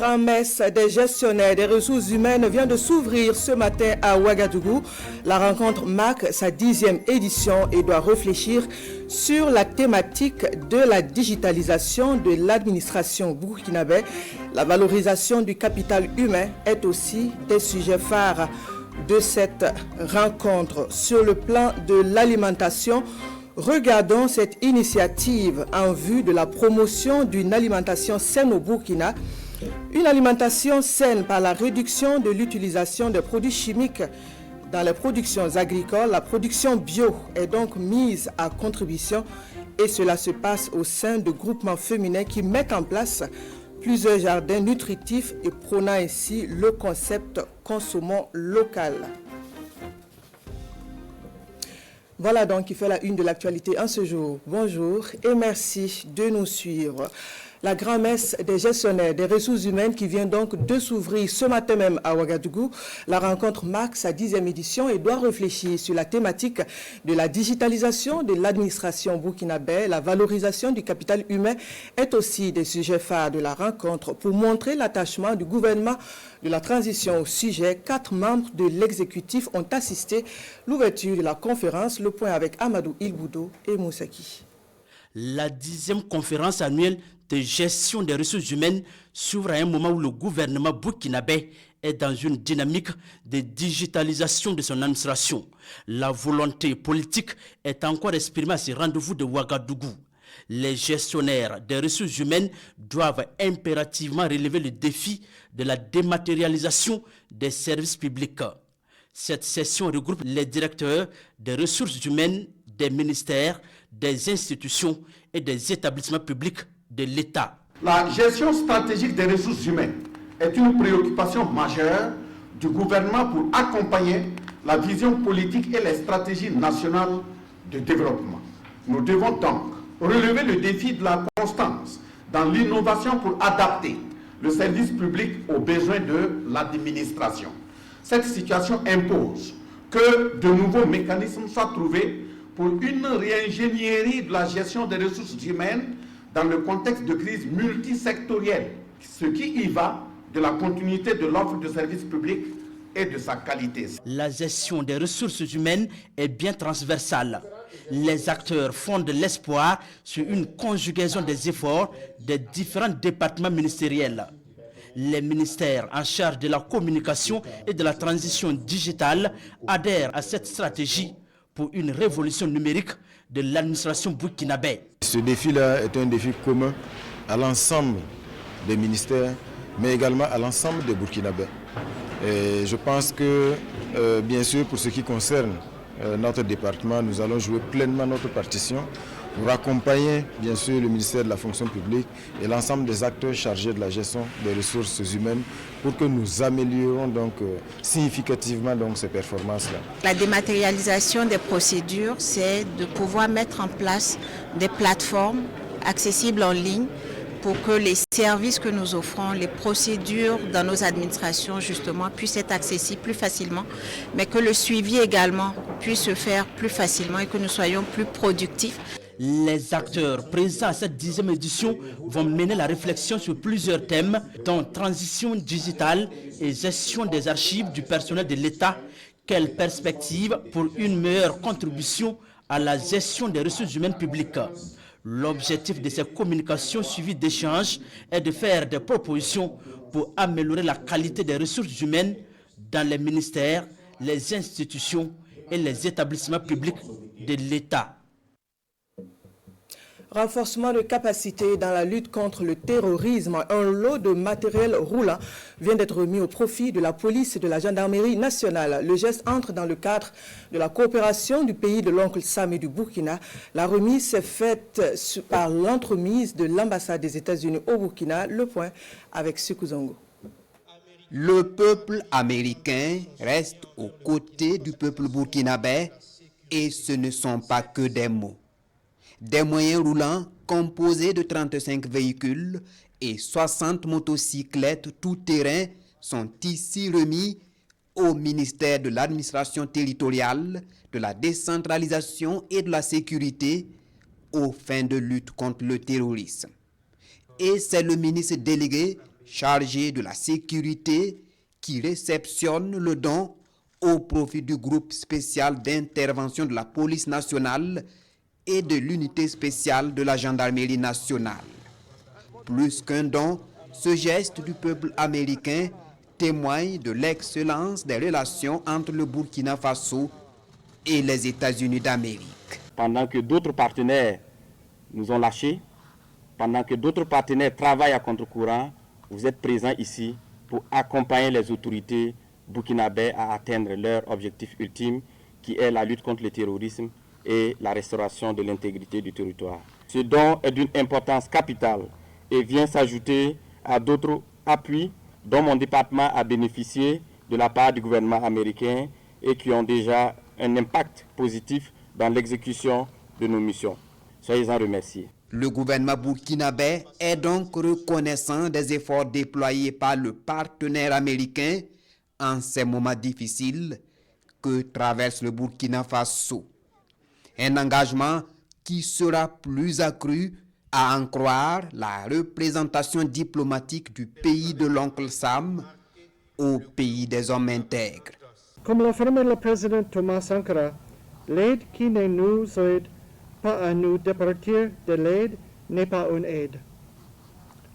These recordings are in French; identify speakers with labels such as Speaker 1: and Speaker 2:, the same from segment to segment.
Speaker 1: grand-messe des gestionnaires des ressources humaines vient de s'ouvrir ce matin à Ouagadougou. La rencontre marque sa 10e édition et doit réfléchir sur la thématique de la digitalisation de l'administration burkinabé. La valorisation du capital humain est aussi des sujets phares de cette rencontre. Sur le plan de l'alimentation, regardons cette initiative en vue de la promotion d'une alimentation saine au Burkina. Une alimentation saine par la réduction de l'utilisation des produits chimiques dans les productions agricoles. La production bio est donc mise à contribution et cela se passe au sein de groupements féminins qui mettent en place plusieurs jardins nutritifs et prônant ainsi le concept consommons local. Voilà donc qui fait la une de l'actualité en ce jour. Bonjour et merci de nous suivre. La grand-messe des gestionnaires des ressources humaines qui vient donc de s'ouvrir ce matin même à Ouagadougou. La rencontre marque sa 10e édition et doit réfléchir sur la thématique de la digitalisation de l'administration burkinabé. La valorisation du capital humain est aussi des sujets phares de la rencontre. Pour montrer l'attachement du gouvernement de la transition au sujet, 4 membres de l'exécutif ont assisté l'ouverture de la conférence. Le point avec Amadou Ilboudo et Moussaki.
Speaker 2: La 10e conférence annuelle de gestion des ressources humaines s'ouvre à un moment où le gouvernement burkinabé est dans une dynamique de digitalisation de son administration. La volonté politique est encore exprimée à ce rendez-vous de Ouagadougou. Les gestionnaires des ressources humaines doivent impérativement relever le défi de la dématérialisation des services publics. Cette session regroupe les directeurs des ressources humaines, des ministères, des institutions et des établissements publics de l'État.
Speaker 3: La gestion stratégique des ressources humaines est une préoccupation majeure du gouvernement pour accompagner la vision politique et les stratégies nationales de développement. Nous devons donc relever le défi de la constance dans l'innovation pour adapter le service public aux besoins de l'administration. Cette situation impose que de nouveaux mécanismes soient trouvés pour une réingénierie de la gestion des ressources humaines dans le contexte de crise multisectorielle, ce qui y va de la continuité de l'offre de services publics et de sa qualité.
Speaker 2: La gestion des ressources humaines est bien transversale. Les acteurs fondent l'espoir sur une conjugaison des efforts des différents départements ministériels. Les ministères en charge de la communication et de la transition digitale adhèrent à cette stratégie pour une révolution numérique de l'administration burkinabé.
Speaker 4: Ce défi-là est un défi commun à l'ensemble des ministères, mais également à l'ensemble des Burkinabés. Et je pense que, bien sûr, pour ce qui concerne notre département, nous allons jouer pleinement notre partition pour accompagner, bien sûr, le ministère de la fonction publique et l'ensemble des acteurs chargés de la gestion des ressources humaines pour que nous améliorons donc significativement donc ces performances-là.
Speaker 5: La dématérialisation des procédures, c'est de pouvoir mettre en place des plateformes accessibles en ligne pour que les services que nous offrons, les procédures dans nos administrations justement puissent être accessibles plus facilement, mais que le suivi également puisse se faire plus facilement et que nous soyons plus productifs.
Speaker 2: Les acteurs présents à cette 10e édition vont mener la réflexion sur plusieurs thèmes, dont transition digitale et gestion des archives du personnel de l'État. Quelle perspective pour une meilleure contribution à la gestion des ressources humaines publiques? L'objectif de ces communications suivies d'échanges est de faire des propositions pour améliorer la qualité des ressources humaines dans les ministères, les institutions et les établissements publics de l'État.
Speaker 1: Renforcement de capacité dans la lutte contre le terrorisme. Un lot de matériel roulant vient d'être remis au profit de la police et de la gendarmerie nationale. Le geste entre dans le cadre de la coopération du pays de l'oncle Sam et du Burkina. La remise s'est faite par l'entremise de l'ambassade des États-Unis au Burkina. Le point avec Suku Zongo.
Speaker 6: Le peuple américain reste aux côtés du peuple burkinabé et ce ne sont pas que des mots. Des moyens roulants composés de 35 véhicules et 60 motocyclettes tout-terrain sont ici remis au ministère de l'administration territoriale, de la décentralisation et de la sécurité aux fins de lutte contre le terrorisme. Et c'est le ministre délégué chargé de la sécurité qui réceptionne le don au profit du groupe spécial d'intervention de la police nationale et de l'unité spéciale de la gendarmerie nationale. Plus qu'un don, ce geste du peuple américain témoigne de l'excellence des relations entre le Burkina Faso et les États-Unis d'Amérique.
Speaker 7: Pendant que d'autres partenaires nous ont lâchés, pendant que d'autres partenaires travaillent à contre-courant, vous êtes présents ici pour accompagner les autorités burkinabè à atteindre leur objectif ultime, qui est la lutte contre le terrorisme et la restauration de l'intégrité du territoire. Ce don est d'une importance capitale et vient s'ajouter à d'autres appuis dont mon département a bénéficié de la part du gouvernement américain et qui ont déjà un impact positif dans l'exécution de nos missions. Soyez-en remerciés.
Speaker 6: Le gouvernement burkinabè est donc reconnaissant des efforts déployés par le partenaire américain en ces moments difficiles que traverse le Burkina Faso. Un engagement qui sera plus accru à en croire la représentation diplomatique du pays de l'oncle Sam au pays des hommes intègres.
Speaker 8: Comme l'affirme le président Thomas Sankara, l'aide qui ne nous aide pas à nous départir de l'aide n'est pas une aide.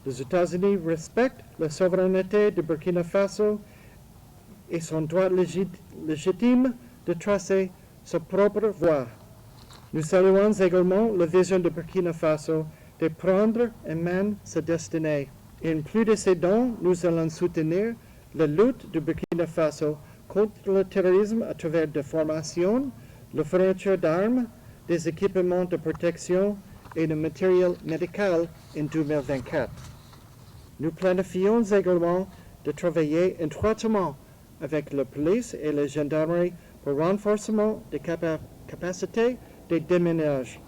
Speaker 8: Les États-Unis respectent la souveraineté du Burkina Faso et son droit légitime de tracer sa propre voie. Nous saluons également la vision du Burkina Faso de prendre en main sa destinée. En plus de ces dons, nous allons soutenir la lutte du Burkina Faso contre le terrorisme à travers des formations, la fourniture d'armes, des équipements de protection et de matériel médical en 2024. Nous planifions également de travailler étroitement avec la police et la gendarmerie pour renforcement des capacités de déminage.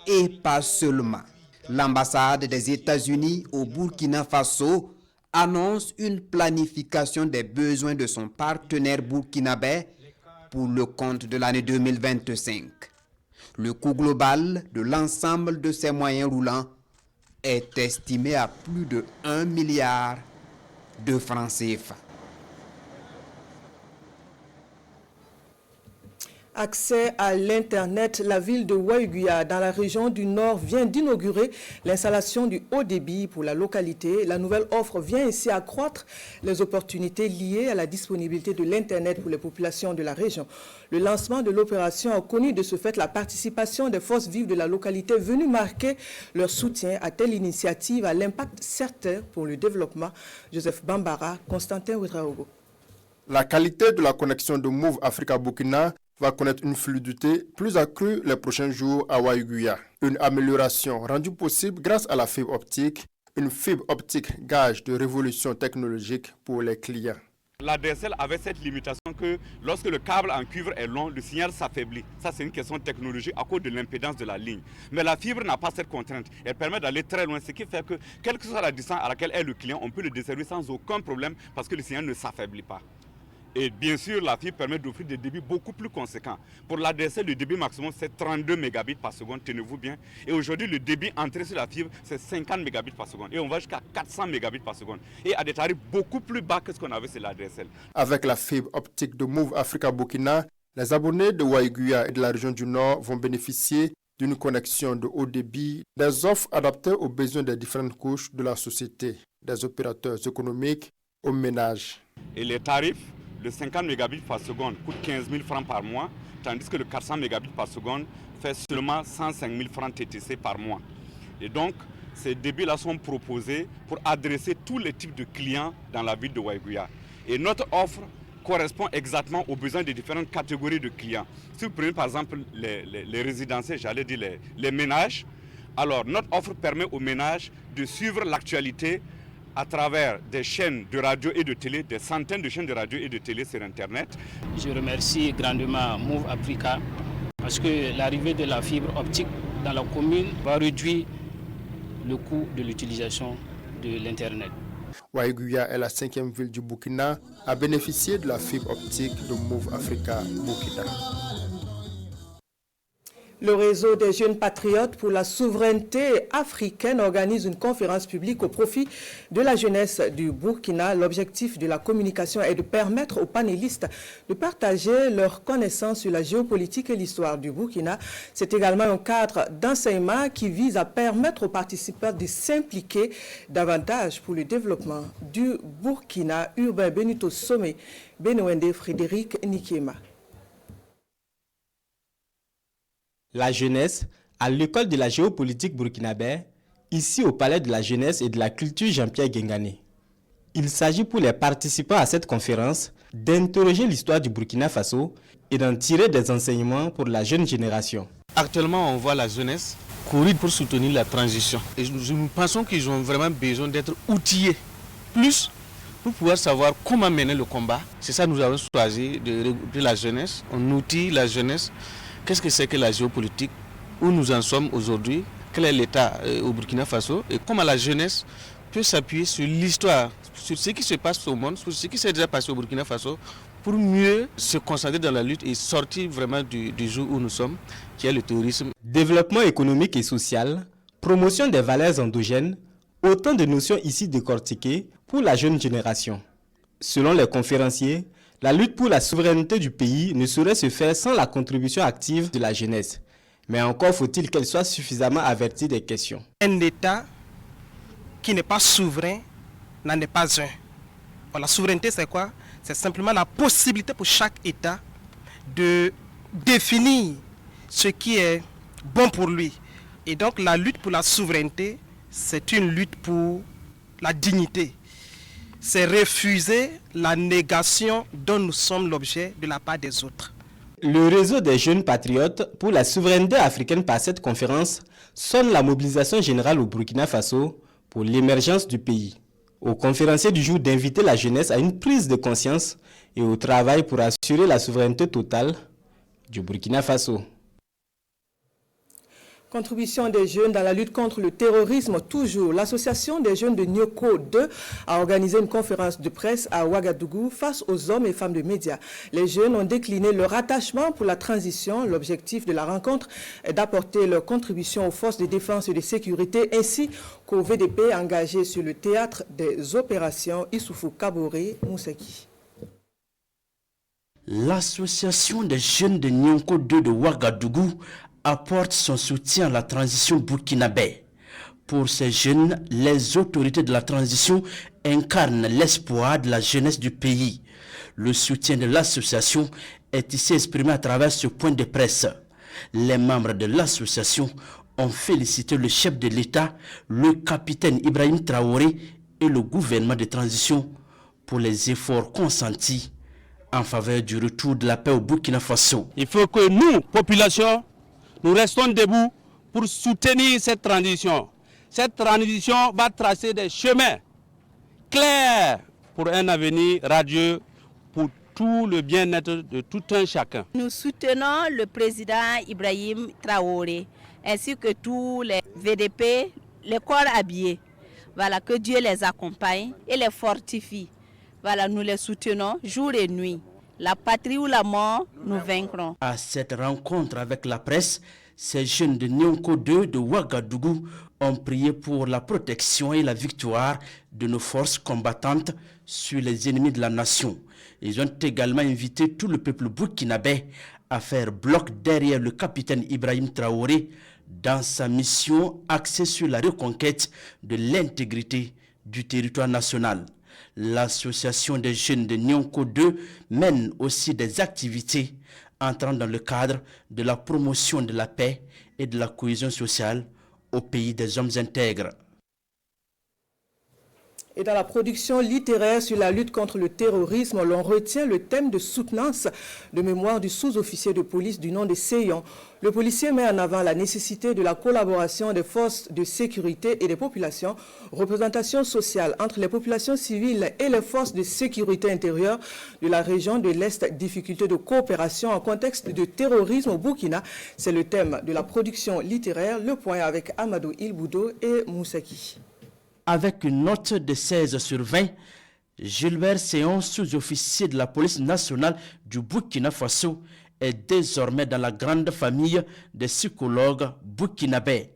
Speaker 6: Et pas seulement. L'ambassade des États-Unis au Burkina Faso annonce une planification des besoins de son partenaire burkinabè pour le compte de l'année 2025. Le coût global de l'ensemble de ces moyens roulants est estimé à plus de 1 milliard de francs CFA.
Speaker 1: Accès à l'Internet, la ville de Waiguya, dans la région du Nord, vient d'inaugurer l'installation du haut débit pour la localité. La nouvelle offre vient ainsi accroître les opportunités liées à la disponibilité de l'Internet pour les populations de la région. Le lancement de l'opération a connu de ce fait la participation des forces vives de la localité venues marquer leur soutien à telle initiative à l'impact certain pour le développement. Joseph Bambara, Constantin Ouedraogo.
Speaker 9: La qualité de la connexion de Move Africa Burkina va connaître une fluidité plus accrue les prochains jours à Waiguya. Une amélioration rendue possible grâce à la fibre optique, une fibre optique gage de révolution technologique pour les clients.
Speaker 10: La DSL avait cette limitation que lorsque le câble en cuivre est long, le signal s'affaiblit. Ça, c'est une question technologique à cause de l'impédance de la ligne. Mais la fibre n'a pas cette contrainte. Elle permet d'aller très loin, ce qui fait que, quelle que soit la distance à laquelle est le client, on peut le desservir sans aucun problème parce que le signal ne s'affaiblit pas. Et bien sûr, la fibre permet d'offrir des débits beaucoup plus conséquents. Pour la DSL, le débit maximum, c'est 32 mégabits par seconde, tenez-vous bien. Et aujourd'hui, le débit entré sur la fibre, c'est 50 mégabits par seconde. Et on va jusqu'à 400 mégabits par seconde. Et à des tarifs beaucoup plus bas que ce qu'on avait sur la DSL.
Speaker 9: Avec la fibre optique de Move Africa Burkina, les abonnés de Waiguya et de la région du Nord vont bénéficier d'une connexion de haut débit, des offres adaptées aux besoins des différentes couches de la société, des opérateurs économiques aux ménages.
Speaker 10: Et les tarifs, le 50 mégabits par seconde coûte 15 000 francs par mois, tandis que le 400 mégabits par seconde fait seulement 105 000 francs TTC par mois. Et donc, ces débits-là sont proposés pour adresser tous les types de clients dans la ville de Waiguya. Et notre offre correspond exactement aux besoins des différentes catégories de clients. Si vous prenez par exemple les résidenciels, j'allais dire les ménages, alors notre offre permet aux ménages de suivre l'actualité à travers des chaînes de radio et de télé, des centaines de chaînes de radio et de télé sur Internet.
Speaker 11: Je remercie grandement Move Africa parce que l'arrivée de la fibre optique dans la commune va réduire le coût de l'utilisation de l'Internet.
Speaker 9: Waiguya est la 5e ville du Burkina à bénéficier de la fibre optique de Move Africa Burkina.
Speaker 1: Le réseau des jeunes patriotes pour la souveraineté africaine organise une conférence publique au profit de la jeunesse du Burkina. L'objectif de la communication est de permettre aux panélistes de partager leurs connaissances sur la géopolitique et l'histoire du Burkina. C'est également un cadre d'enseignement qui vise à permettre aux participants de s'impliquer davantage pour le développement du Burkina. Urbain Benito Sommet, Benouende Frédéric Nikema.
Speaker 12: La jeunesse à l'école de la géopolitique burkinabé, ici au Palais de la jeunesse et de la culture Jean-Pierre Guengané. Il s'agit pour les participants à cette conférence d'interroger l'histoire du Burkina Faso et d'en tirer des enseignements pour la jeune génération.
Speaker 13: Actuellement, on voit la jeunesse courir pour soutenir la transition. Et nous pensons qu'ils ont vraiment besoin d'être outillés plus pour pouvoir savoir comment mener le combat. C'est ça que nous avons choisi de la jeunesse. On outille la jeunesse. Qu'est-ce que c'est que la géopolitique? Où nous en sommes aujourd'hui? Quel est l'état au Burkina Faso? Et comment la jeunesse peut s'appuyer sur l'histoire, sur ce qui se passe au monde, sur ce qui s'est déjà passé au Burkina Faso, pour mieux se concentrer dans la lutte et sortir vraiment du jour où nous sommes, qui est le terrorisme.
Speaker 12: Développement économique et social, promotion des valeurs endogènes, autant de notions ici décortiquées pour la jeune génération. Selon les conférenciers, la lutte pour la souveraineté du pays ne saurait se faire sans la contribution active de la jeunesse. Mais encore faut-il qu'elle soit suffisamment avertie des questions.
Speaker 14: Un État qui n'est pas souverain n'en est pas un. Bon, la souveraineté, c'est quoi? C'est simplement la possibilité pour chaque État de définir ce qui est bon pour lui. Et donc la lutte pour la souveraineté, c'est une lutte pour la dignité. C'est refuser la négation dont nous sommes l'objet de la part des autres.
Speaker 12: Le réseau des jeunes patriotes pour la souveraineté africaine par cette conférence sonne la mobilisation générale au Burkina Faso pour l'émergence du pays. Aux conférenciers du jour d'inviter la jeunesse à une prise de conscience et au travail pour assurer la souveraineté totale du Burkina Faso.
Speaker 1: Contribution des jeunes dans la lutte contre le terrorisme, toujours. L'association des jeunes de Nyoko 2 a organisé une conférence de presse à Ouagadougou face aux hommes et femmes de médias. Les jeunes ont décliné leur attachement pour la transition. L'objectif de la rencontre est d'apporter leur contribution aux forces de défense et de sécurité ainsi qu'au VDP engagé sur le théâtre des opérations Issoufou Kaboré Moussaki.
Speaker 2: L'association des jeunes de Nyoko 2 de Ouagadougou apporte son soutien à la transition burkinabé. Pour ces jeunes, les autorités de la transition incarnent l'espoir de la jeunesse du pays. Le soutien de l'association est ici exprimé à travers ce point de presse. Les membres de l'association ont félicité le chef de l'État, le capitaine Ibrahim Traoré et le gouvernement de transition pour les efforts consentis en faveur du retour de la paix au Burkina Faso.
Speaker 15: Il faut que nous, population, nous restons debout pour soutenir cette transition. Cette transition va tracer des chemins clairs pour un avenir radieux pour tout le bien-être de tout un chacun.
Speaker 16: Nous soutenons le président Ibrahim Traoré ainsi que tous les VDP, les corps habillés. Voilà, que Dieu les accompagne et les fortifie. Voilà, nous les soutenons jour et nuit. La patrie ou la mort, nous vaincrons.
Speaker 2: À cette rencontre avec la presse, ces jeunes de Nyoko 2 de Ouagadougou ont prié pour la protection et la victoire de nos forces combattantes sur les ennemis de la nation. Ils ont également invité tout le peuple burkinabé à faire bloc derrière le capitaine Ibrahim Traoré dans sa mission axée sur la reconquête de l'intégrité du territoire national. L'association des jeunes de Nyoko 2 mène aussi des activités entrant dans le cadre de la promotion de la paix et de la cohésion sociale au pays des hommes intègres.
Speaker 1: Et dans la production littéraire sur la lutte contre le terrorisme, l'on retient le thème de soutenance de mémoire du sous-officier de police du nom de Seyon. Le policier met en avant la nécessité de la collaboration des forces de sécurité et des populations, représentation sociale entre les populations civiles et les forces de sécurité intérieure de la région de l'Est, difficulté de coopération en contexte de terrorisme au Burkina. C'est le thème de la production littéraire. Le point avec Amadou Ilboudo et Moussaki.
Speaker 2: Avec une note de 16 sur 20, Gilbert Seyon, sous-officier de la police nationale du Burkina Faso, est désormais dans la grande famille des psychologues burkinabés.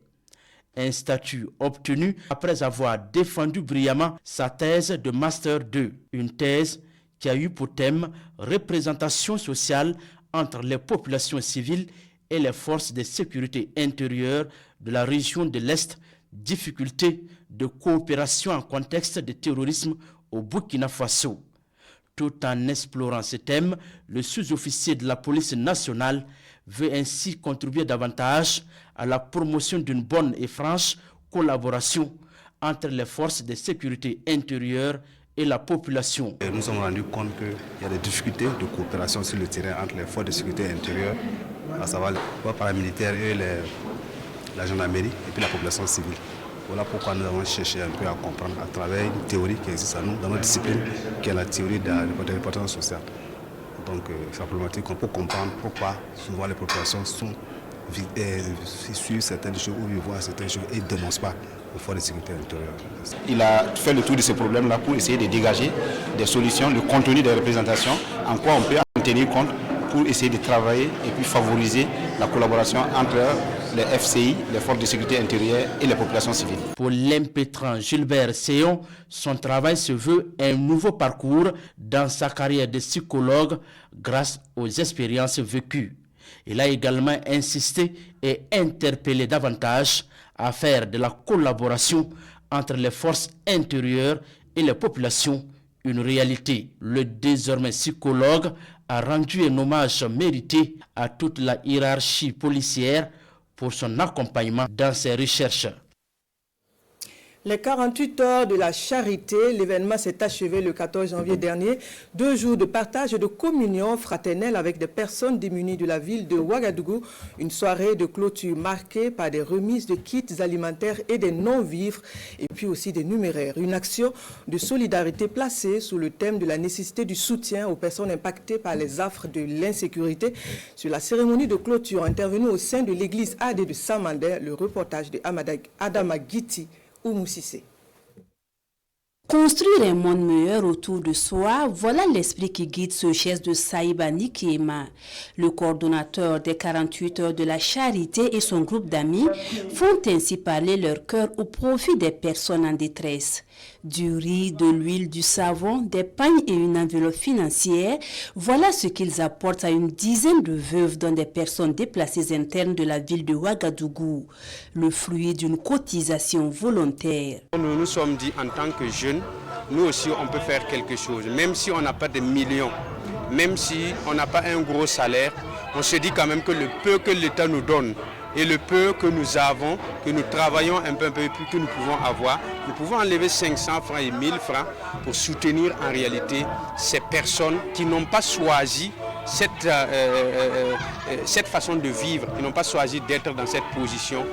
Speaker 2: Un statut obtenu après avoir défendu brillamment sa thèse de Master 2, une thèse qui a eu pour thème représentation sociale entre les populations civiles et les forces de sécurité intérieure de la région de l'Est, difficultés de coopération en contexte de terrorisme au Burkina Faso. Tout en explorant ce thème, le sous-officier de la police nationale veut ainsi contribuer davantage à la promotion d'une bonne et franche collaboration entre les forces de sécurité intérieure et la population.
Speaker 17: Nous nous sommes rendus compte qu'il y a des difficultés de coopération sur le terrain entre les forces de sécurité intérieure, à savoir les forces paramilitaires et la gendarmerie, et puis la population civile. Voilà pourquoi nous avons cherché un peu à comprendre à travers une théorie qui existe à nous, dans notre discipline, qui est la théorie de la reportage sociale. Donc c'est la problématique qu'on peut comprendre pourquoi souvent les populations sont suivent certaines choses ou voient certaines choses et ne dénoncent pas aux forces de sécurité intérieure.
Speaker 18: Il a fait le tour de ces problèmes-là pour essayer de dégager des solutions, le contenu des représentations, en quoi on peut en tenir compte pour essayer de travailler et puis favoriser la collaboration entre les FCI, les forces de sécurité intérieure et les populations civiles.
Speaker 2: Pour l'impétrant Gilbert Seyon, son travail se veut un nouveau parcours dans sa carrière de psychologue grâce aux expériences vécues. Il a également insisté et interpellé davantage à faire de la collaboration entre les forces intérieures et les populations une réalité. Le désormais psychologue a rendu un hommage mérité à toute la hiérarchie policière pour son accompagnement dans ses recherches.
Speaker 1: Les 48 heures de la charité, l'événement s'est achevé le 14 janvier dernier. 2 jours de partage et de communion fraternelle avec des personnes démunies de la ville de Ouagadougou. Une soirée de clôture marquée par des remises de kits alimentaires et des non-vivres, et puis aussi des numéraires. Une action de solidarité placée sous le thème de la nécessité du soutien aux personnes impactées par les affres de l'insécurité. Sur la cérémonie de clôture intervenue au sein de l'église AD de Samandé, le reportage de Adama Giti.
Speaker 19: Construire un monde meilleur autour de soi, voilà l'esprit qui guide ce geste de Saïba Nikema. Le coordonnateur des 48 heures de la charité et son groupe d'amis font ainsi parler leur cœur au profit des personnes en détresse. Du riz, de l'huile, du savon, des pagnes et une enveloppe financière, voilà ce qu'ils apportent à une dizaine de veuves dont des personnes déplacées internes de la ville de Ouagadougou, le fruit d'une cotisation volontaire.
Speaker 20: Nous nous sommes dit en tant que jeunes, nous aussi on peut faire quelque chose, même si on n'a pas de millions, même si on n'a pas un gros salaire, on se dit quand même que le peu que l'État nous donne, et le peu que nous avons, que nous travaillons un peu plus que nous pouvons avoir, nous pouvons enlever 500 francs et 1000 francs pour soutenir en réalité ces personnes qui n'ont pas choisi cette façon de vivre, qui n'ont pas choisi d'être dans cette position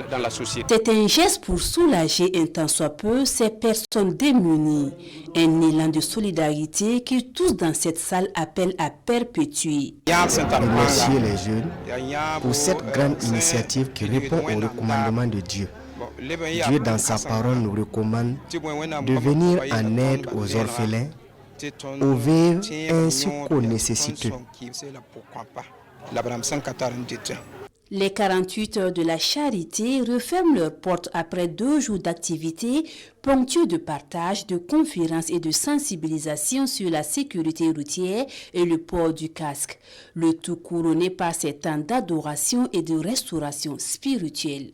Speaker 20: dans la société.
Speaker 19: C'est un geste pour soulager un tant soit peu ces personnes démunies. Un élan de solidarité que tous dans cette salle appellent à perpétuer.
Speaker 21: Remercier les jeunes pour cette grande initiative qui répond au recommandement de Dieu. Dieu dans sa parole nous recommande de venir en aide aux orphelins, aux veuves ainsi qu'aux nécessiteux.
Speaker 19: Les 48 heures de la charité referment leurs portes après 2 jours d'activité ponctués de partage, de conférences et de sensibilisation sur la sécurité routière et le port du casque. Le tout couronné par ces temps d'adoration et de restauration spirituelle.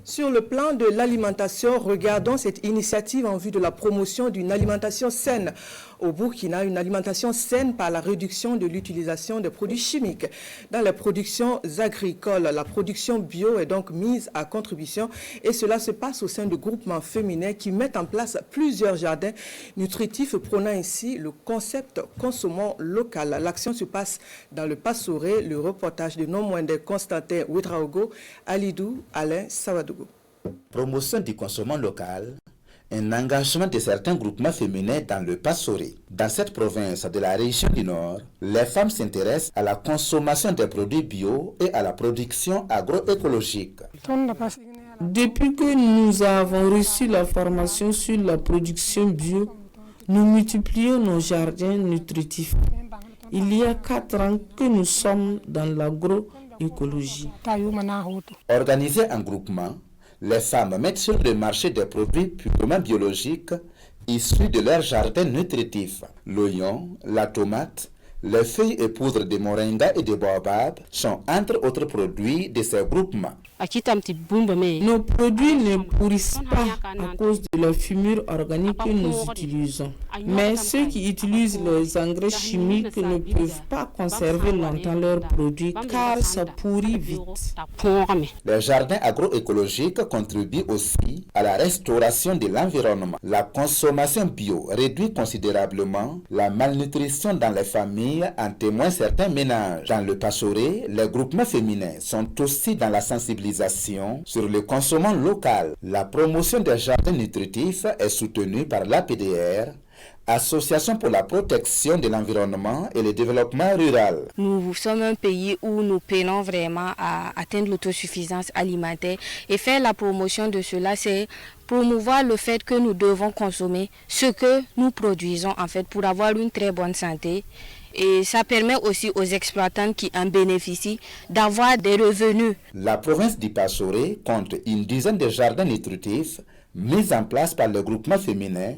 Speaker 1: Sur le plan de l'alimentation, regardons cette initiative en vue de la promotion d'une alimentation saine au Burkina, une alimentation saine par la réduction de l'utilisation des produits chimiques. Dans les productions agricoles, la production bio est donc mise à contribution et cela se passe au sein de groupements féminins qui mettent en place plusieurs jardins nutritifs, prônant ainsi le concept consommons local. L'action se passe dans le Passoré, le reportage de non moins de Constantin Ouedraogo, Alidou, Alain Sawadougou.
Speaker 22: Promotion du consommant local, un engagement de certains groupements féminins dans le Passoré. Dans cette province de la région du Nord, les femmes s'intéressent à la consommation des produits bio et à la production agroécologique.
Speaker 23: Depuis que nous avons reçu la formation sur la production bio, nous multiplions nos jardins nutritifs. Il y a 4 ans que nous sommes dans l'agroécologie.
Speaker 22: Organisées en groupement, les femmes mettent sur le marché des produits purement biologiques issus de leur jardin nutritif. L'oignon, la tomate, les feuilles et poudres de moringa et de baobab sont entre autres produits de ces groupements.
Speaker 23: Nos produits ne pourrissent pas à cause de la fumure organique que nous utilisons. Mais ceux qui utilisent les engrais chimiques ne peuvent pas conserver longtemps leurs produits car ça pourrit vite.
Speaker 22: Les jardins agroécologiques contribuent aussi à la restauration de l'environnement. La consommation bio réduit considérablement la malnutrition dans les familles, en témoignent certains ménages. Dans le Passoré, les groupements féminins sont aussi dans la sensibilisation sur le consommation local. La promotion des jardins nutritifs est soutenue par l'APDR, Association pour la protection de l'environnement et le développement rural.
Speaker 3: Nous sommes un pays où nous peinons vraiment à atteindre l'autosuffisance alimentaire et faire la promotion de cela, c'est promouvoir le fait que nous devons consommer ce que nous produisons en fait pour avoir une très bonne santé. Et ça permet aussi aux exploitants qui en bénéficient d'avoir des revenus.
Speaker 22: La province du Passoré compte une dizaine de jardins nutritifs mis en place par le groupement féminin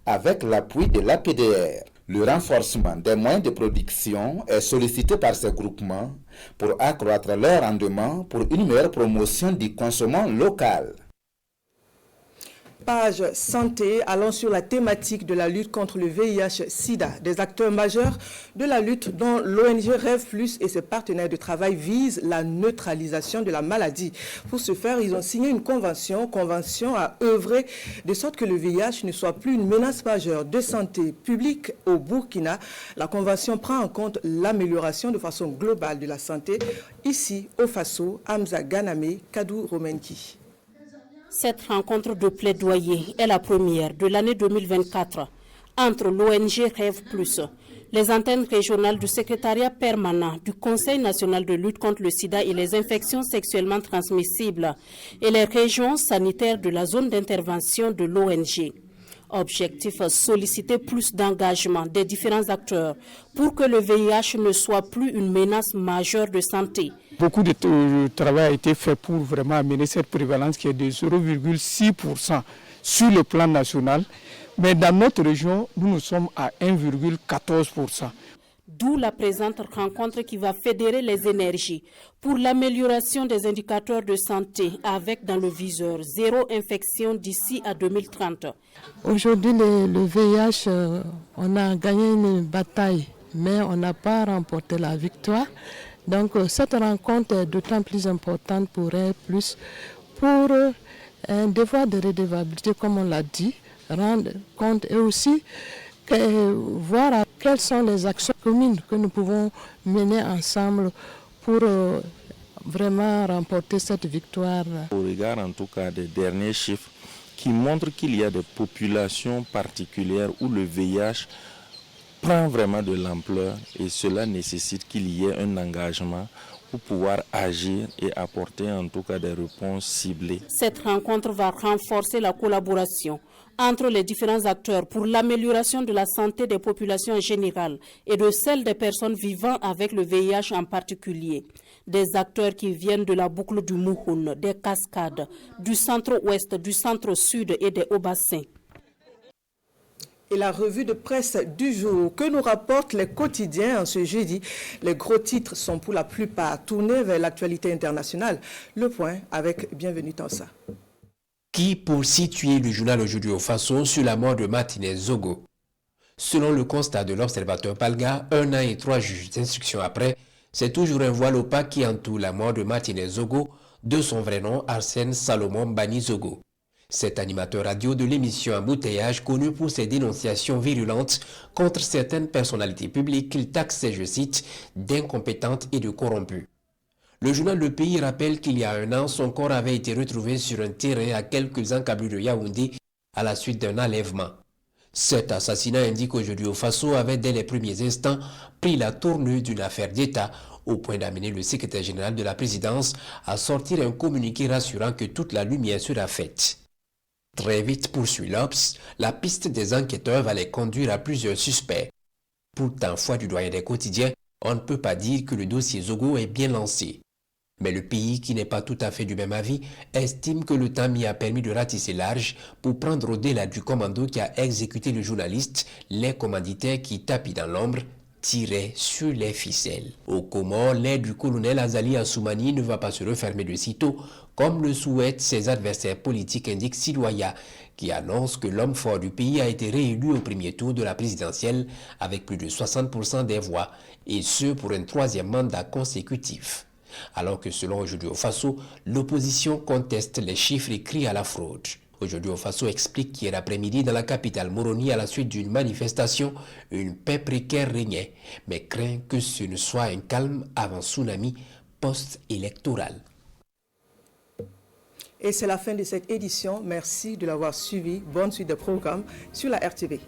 Speaker 22: avec l'appui de l'APDR. Le renforcement des moyens de production est sollicité par ces groupements pour accroître leur rendement pour une meilleure promotion du consommation local.
Speaker 1: Page santé, allons sur la thématique de la lutte contre le VIH-Sida. Des acteurs majeurs de la lutte dont l'ONG Rêve Plus et ses partenaires de travail visent la neutralisation de la maladie. Pour ce faire, ils ont signé une convention à œuvrer de sorte que le VIH ne soit plus une menace majeure de santé publique au Burkina. La convention prend en compte l'amélioration de façon globale de la santé. Ici, au Faso, Hamza Ganame, Kadou Romenki.
Speaker 4: Cette rencontre de plaidoyer est la première de l'année 2024 entre l'ONG Rêve Plus, les antennes régionales du secrétariat permanent du Conseil national de lutte contre le sida et les infections sexuellement transmissibles et les régions sanitaires de la zone d'intervention de l'ONG. Objectif, solliciter plus d'engagement des différents acteurs pour que le VIH ne soit plus une menace majeure de santé.
Speaker 5: Beaucoup de travail a été fait pour vraiment amener cette prévalence qui est de 0,6% sur le plan national. Mais dans notre région, nous sommes à 1,14%.
Speaker 4: D'où la présente rencontre qui va fédérer les énergies pour l'amélioration des indicateurs de santé avec dans le viseur zéro infection d'ici à 2030.
Speaker 24: Aujourd'hui, le VIH, on a gagné une bataille, mais on n'a pas remporté la victoire. Donc cette rencontre est d'autant plus importante pour Rêve Plus, pour un devoir de redevabilité, comme on l'a dit, rendre compte et aussi voir quelles sont les actions communes que nous pouvons mener ensemble pour vraiment remporter cette victoire.
Speaker 25: Au regard en tout cas des derniers chiffres qui montrent qu'il y a des populations particulières où le VIH prend vraiment de l'ampleur et cela nécessite qu'il y ait un engagement pour pouvoir agir et apporter en tout cas des réponses ciblées.
Speaker 4: Cette rencontre va renforcer la collaboration entre les différents acteurs pour l'amélioration de la santé des populations en général et de celle des personnes vivant avec le VIH en particulier. Des acteurs qui viennent de la boucle du Mouhoun, des Cascades, du centre-ouest, du centre-sud et des Hauts-Bassins.
Speaker 1: Et la revue de presse du jour que nous rapportent les quotidiens en ce jeudi. Les gros titres sont pour la plupart tournés vers l'actualité internationale. Le point avec Bienvenue Tansa.
Speaker 26: Qui pour situer le journal Aujourd'hui au Faso sur la mort de Martinez Zogo. Selon le constat de l'observateur Palga, 1 an et 3 juges d'instruction après, c'est toujours un voile opaque qui entoure la mort de Martinez Zogo, de son vrai nom Arsène Salomon Bani Zogo. Cet animateur radio de l'émission Embouteillage, connu pour ses dénonciations virulentes contre certaines personnalités publiques qu'il taxait, je cite, d'incompétentes et de corrompues. Le journal Le Pays rappelle qu'il y a 1 an, son corps avait été retrouvé sur un terrain à quelques encablures de Yaoundé à la suite d'un enlèvement. Cet assassinat indique aujourd'hui au Faso avait dès les premiers instants pris la tournure d'une affaire d'État au point d'amener le secrétaire général de la présidence à sortir un communiqué rassurant que toute la lumière sera faite. Très vite, poursuit l'Obs, la piste des enquêteurs va les conduire à plusieurs suspects. Pourtant, foi du doyen des quotidiens, on ne peut pas dire que le dossier Zogo est bien lancé. Mais le pays, qui n'est pas tout à fait du même avis, estime que le temps m'y a permis de ratisser large pour prendre au délai du commando qui a exécuté le journaliste, les commanditaires qui, tapis dans l'ombre, tiraient sur les ficelles. Au Comores, l'aide du colonel Azali Assoumani ne va pas se refermer de sitôt, comme le souhaitent ses adversaires politiques, indique Sidoya, qui annonce que l'homme fort du pays a été réélu au premier tour de la présidentielle avec plus de 60% des voix, et ce pour un troisième mandat consécutif. Alors que selon Aujourd'hui au Faso, l'opposition conteste les chiffres écrits à la fraude. Aujourd'hui au Faso explique qu'hier après-midi dans la capitale Moroni, à la suite d'une manifestation, une paix précaire régnait, mais craint que ce ne soit un calme avant tsunami post-électoral.
Speaker 1: Et c'est la fin de cette édition. Merci de l'avoir suivi. Bonne suite de programme sur la RTV.